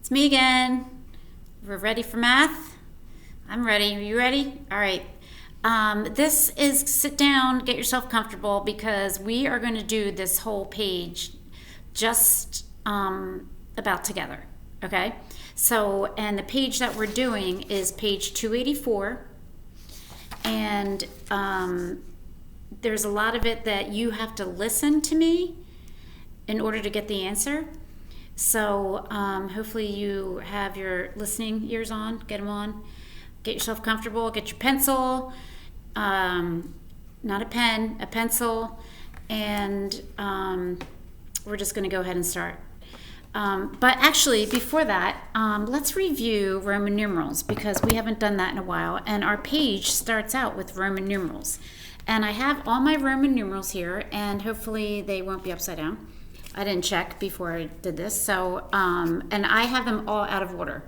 It's me again. We're ready for math? I'm ready. Are you ready? All right. This is sit down, get yourself comfortable because we are going to do this whole page just about together. Okay? So, and the page that we're doing is page 284. And there's a lot of it that you have to listen to me in order to get the answer. So hopefully you have your listening ears on, get them on, get yourself comfortable, get your pencil, not a pen, a pencil, and we're just going to go ahead and start. But actually, before that, let's review Roman numerals because we haven't done that in a while, and our page starts out with Roman numerals. And I have all my Roman numerals here, and hopefully they won't be upside down. I didn't check before I did this. So, and I have them all out of order,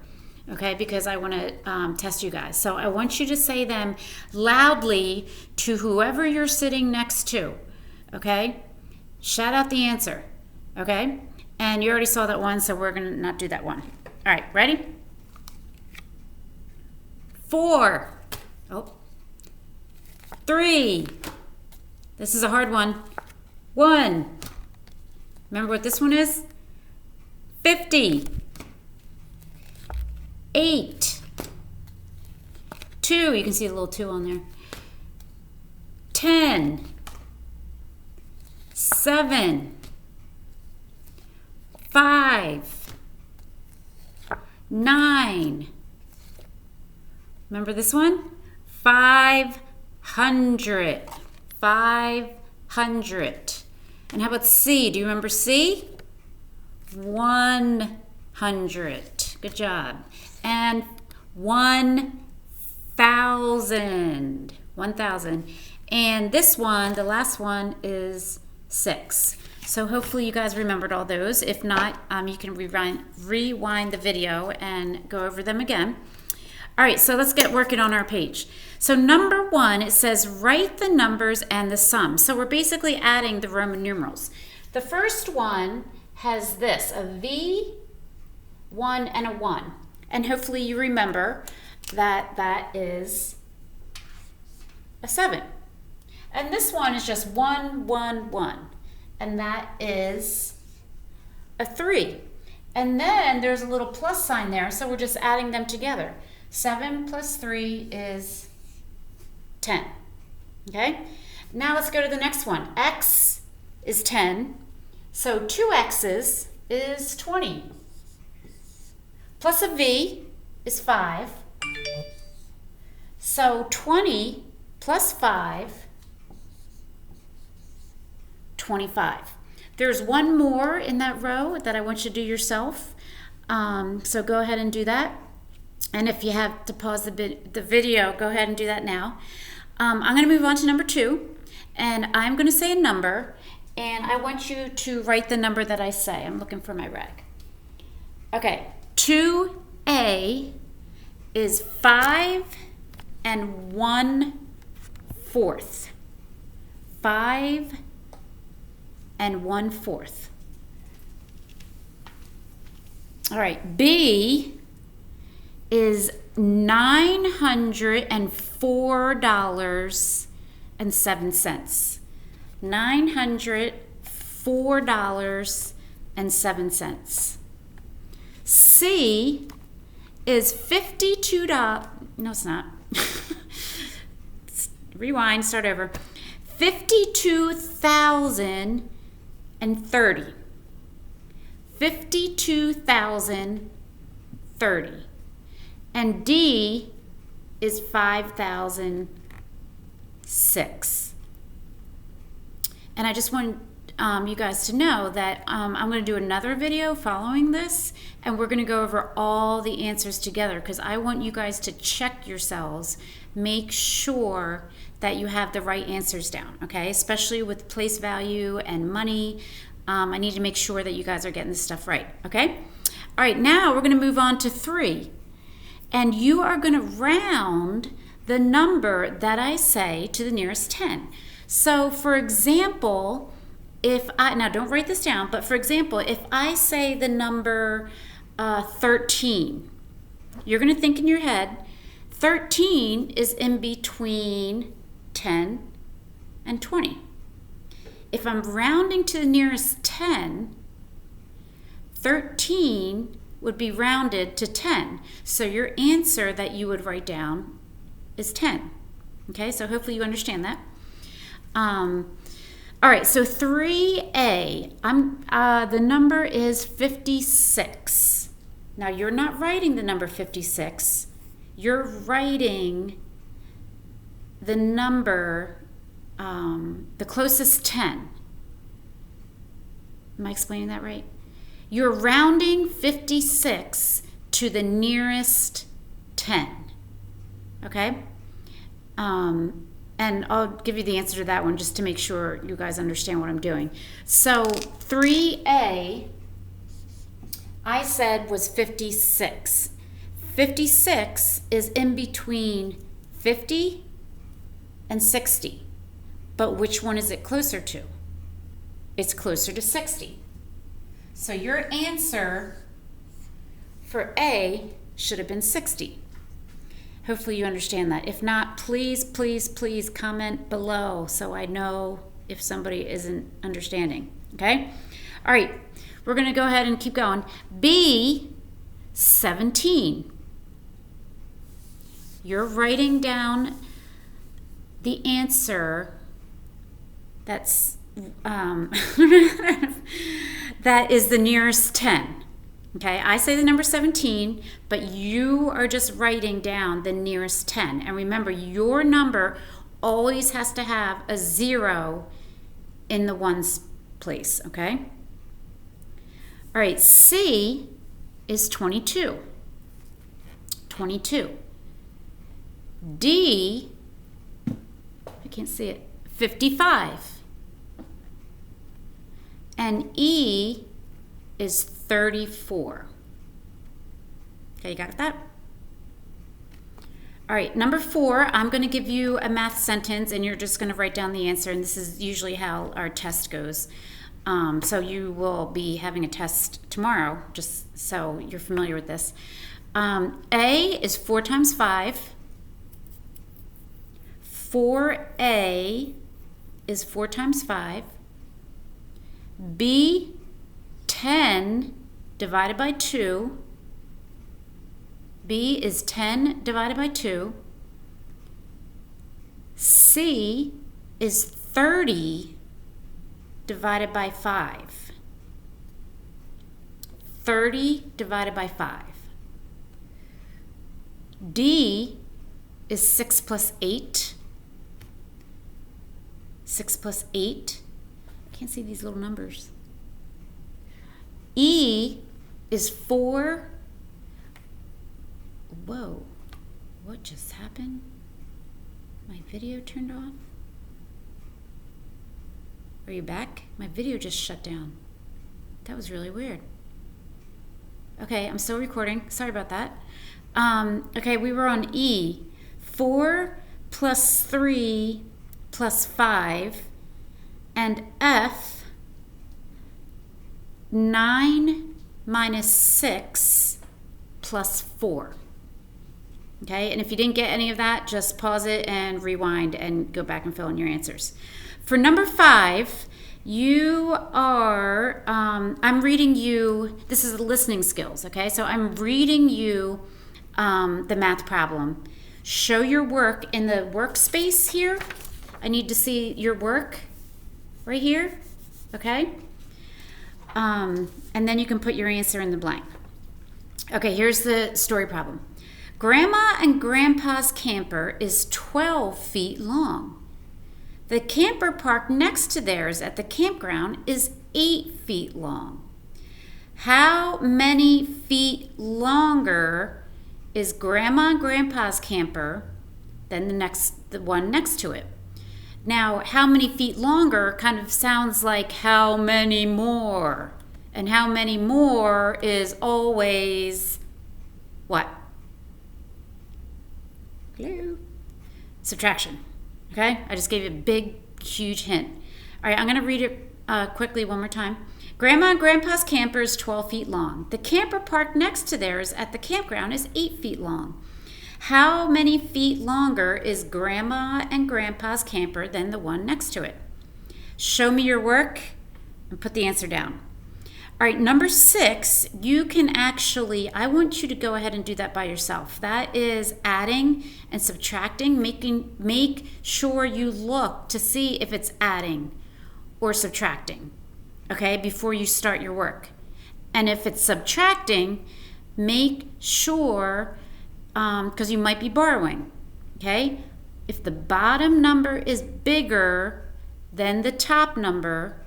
okay, because I want to test you guys. So I want you to say them loudly to whoever you're sitting next to, okay? Shout out the answer, okay? And you already saw that one, so we're going to not do that one. All right, ready? 4. Oh. 3. This is a hard one. 1. Remember what this one is? 50. 8. 2. You can see a little 2 on there. 10. 7. 5. 9. Remember this one? 500. 500. And how about C? Do you remember C? 100. Good job. And 1,000. 1,000. And this one, the last one, is 6. So hopefully you guys remembered all those. If not, you can rewind the video and go over them again. All right, so let's get working on our page. So number 1, it says write the numbers and the sum. So we're basically adding the Roman numerals. The first one has this, a V, 1, and a 1. And hopefully you remember that that is a 7. And this one is just 1, 1, 1. And that is a 3. And then there's a little plus sign there, so we're just adding them together. 7 plus 3 is 10. Okay? Now let's go to the next one. X is 10. So 2 X's is 20. Plus a V is 5. So 20 plus 5, 25. There's one more in that row that I want you to do yourself. So go ahead and do that. And if you have to pause the video, go ahead and do that now. I'm going to move on to number 2, and I'm going to say a number, and I want you to write the number that I say. I'm looking for my rag. Okay, 2A is 5 and 1/4. 5 and 1/4. All right, B is $904.07. $904.07. C is $52. No, it's not. Rewind, start over. 52,030. 52,030. And D is 5,006. And I just want you guys to know that I'm going to do another video following this, and we're going to go over all the answers together because I want you guys to check yourselves, make sure that you have the right answers down, okay? Especially with place value and money. I need to make sure that you guys are getting this stuff right, okay? All right, now we're going to move on to 3. And you are going to round the number that I say to the nearest 10. So for example, if I, now don't write this down, but for example, if I say the number 13. You're going to think in your head, 13 is in between 10 and 20. If I'm rounding to the nearest 10, 13 would be rounded to 10. So your answer that you would write down is 10. Okay, so hopefully you understand that. All right, so 3A, the number is 56. Now you're not writing the number 56. You're writing the number, the closest 10. Am I explaining that right? You're rounding 56 to the nearest 10. Okay? And I'll give you the answer to that one just to make sure you guys understand what I'm doing. So 3A, I said was 56. 56 is in between 50 and 60. But which one is it closer to? It's closer to 60. So your answer for A should have been 60. Hopefully you understand that. If not, please, please, please comment below so I know if somebody isn't understanding. Okay? All right. We're going to go ahead and keep going. B, 17. You're writing down the answer that's that is the nearest 10. Okay, I say the number 17, but you are just writing down the nearest 10. And remember, your number always has to have a 0 in the ones place, okay? All right, C is 22. 22. D, I can't see it, 55. And E is 34. Okay, you got that? All right, number 4, I'm going to give you a math sentence and you're just going to write down the answer, and this is usually how our test goes. So you will be having a test tomorrow, just so you're familiar with this. A is 4 times 5. 4A is 4 times 5. B, 10 divided by 2. B is 10 divided by 2. C is 30 divided by 5. 30 divided by 5. D is 6 plus 8. 6 plus 8. I can't see these little numbers. E is 4. Whoa, what just happened? My video turned off? Are you back? My video just shut down. That was really weird. Okay, I'm still recording. Sorry about that. Okay, we were on E. 4 plus 3 plus 5. And F, 9 minus 6 plus 4. Okay, and if you didn't get any of that, just pause it and rewind and go back and fill in your answers. For number 5, you are, I'm reading you, this is the listening skills, okay? So I'm reading you the math problem. Show your work in the workspace here. I need to see your work right here, okay? And then you can put your answer in the blank. Okay, here's the story problem. Grandma and Grandpa's camper is 12 feet long. The camper park next to theirs at the campground is 8 feet long. How many feet longer is Grandma and Grandpa's camper than the one next to it? Now, how many feet longer kind of sounds like how many more? And how many more is always what? Hello? Subtraction. Okay? I just gave you a big, huge hint. All right, I'm going to read it quickly one more time. Grandma and Grandpa's camper is 12 feet long. The camper parked next to theirs at the campground is 8 feet long. How many feet longer is Grandma and Grandpa's camper than the one next to it? Show me your work and put the answer down. All right, number 6, you can actually, I want you to go ahead and do that by yourself. That is adding and subtracting, make sure you look to see if it's adding or subtracting, okay, before you start your work. And if it's subtracting, make sure, because you might be borrowing, okay? If the bottom number is bigger than the top number,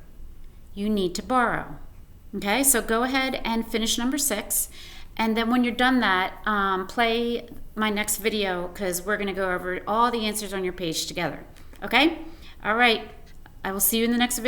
you need to borrow. Okay, so go ahead and finish number 6. And then when you're done that, play my next video because we're going to go over all the answers on your page together. Okay? All right. I will see you in the next video.